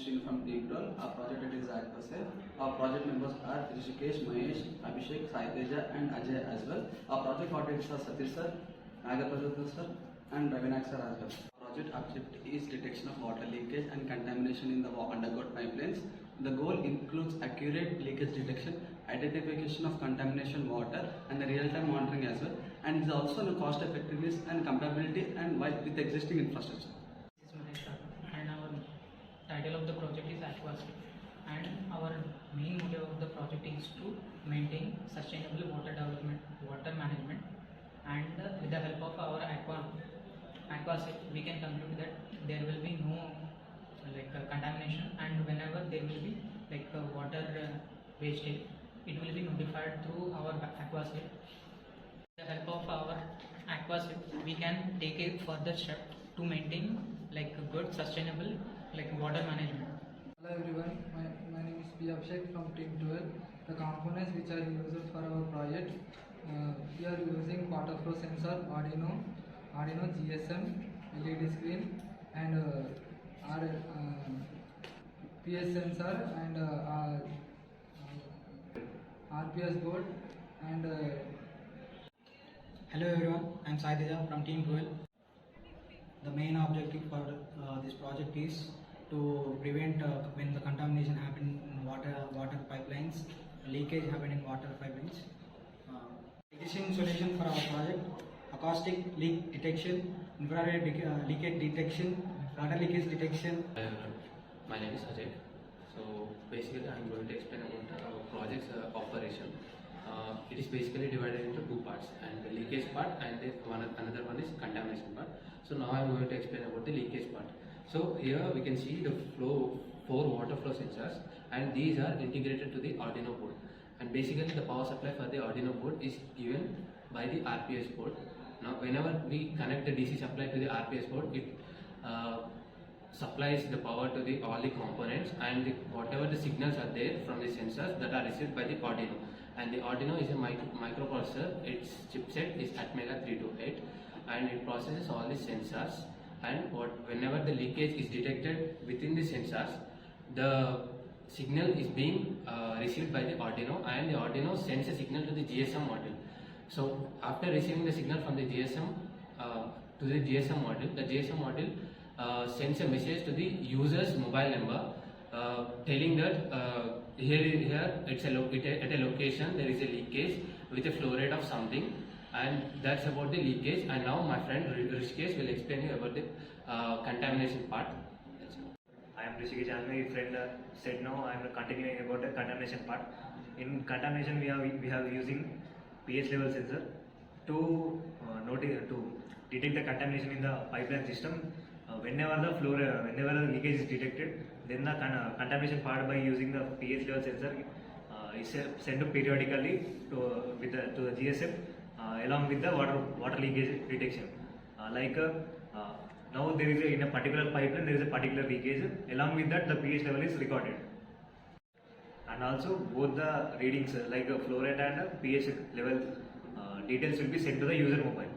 Srin from Team 12. Our project it is Aquascape. Our project members are Rishikesh, Mahesh, Abhishek, Saiteja and Ajay as well. Our project coordinators are Satish sir, Nagaprasad sir and Ravinak sir as well. Project objective is detection of water leakage and contamination in the underground pipelines. The goal includes accurate leakage detection, identification of contamination water and the real-time monitoring as well, and is also the cost effectiveness and compatibility and with existing infrastructure. This is Mahesh Thakur, and our title of the project is Aquascape, and our main motive of the project is to maintain sustainable water development, water management, and with the help of our Aquascape we can conclude that there will be no contamination, and whenever there will be water wastage, it will be notified through our Aquascape. With the help of our Aquascape we can take a further step to maintain good sustainable water management. Hello everyone, my name is P. Abhishek from Team 12. The components which are used for our project, we are using water flow sensor, Arduino GSM, LED screen and PS sensor and RPS board and Hello everyone, I am Saiteja from Team 12. The main objective for this project is to prevent when the contamination happen in water pipelines, leakage happen in water pipelines. Existing solution for our project: acoustic leak detection, infrared leakage detection, water leakage detection. My name is Ajay. So basically I am going to explain about our project's operation. It is basically divided into two parts, and the leakage part and another one is contamination part. So now I am going to explain about the leakage part. So here we can see the four water flow sensors, and these are integrated to the Arduino board. And basically the power supply for the Arduino board is given by the RPS board. Now whenever we connect the DC supply to the RPS board, it supplies the power to all the components, and whatever the signals are there from the sensors that are received by the Arduino. And the Arduino is a microprocessor. Its chipset is Atmega 328, and it processes all the sensors. And whenever the leakage is detected within the sensors, the signal is being received by the Arduino, and the Arduino sends a signal to the GSM module. So after receiving the signal from the GSM to the GSM module, the GSM module sends a message to the user's mobile number, telling that here it's at a location there is a leakage with a flow rate of something, and that's about the leakage. And now my friend Rishikesh will explain you about the contamination part. I am Rishikesh, as my friend said. Now I am continuing about the contamination part. In contamination we have using pH level sensor to detect the contamination in the pipeline system. Whenever the leakage is detected, then the contamination part by using the pH level sensor is sent periodically to the GSM along with the water leakage detection. Now there is in a particular pipeline there is a particular leakage. Along with that, the pH level is recorded, and also both the readings like flow rate and pH level details will be sent to the user mobile.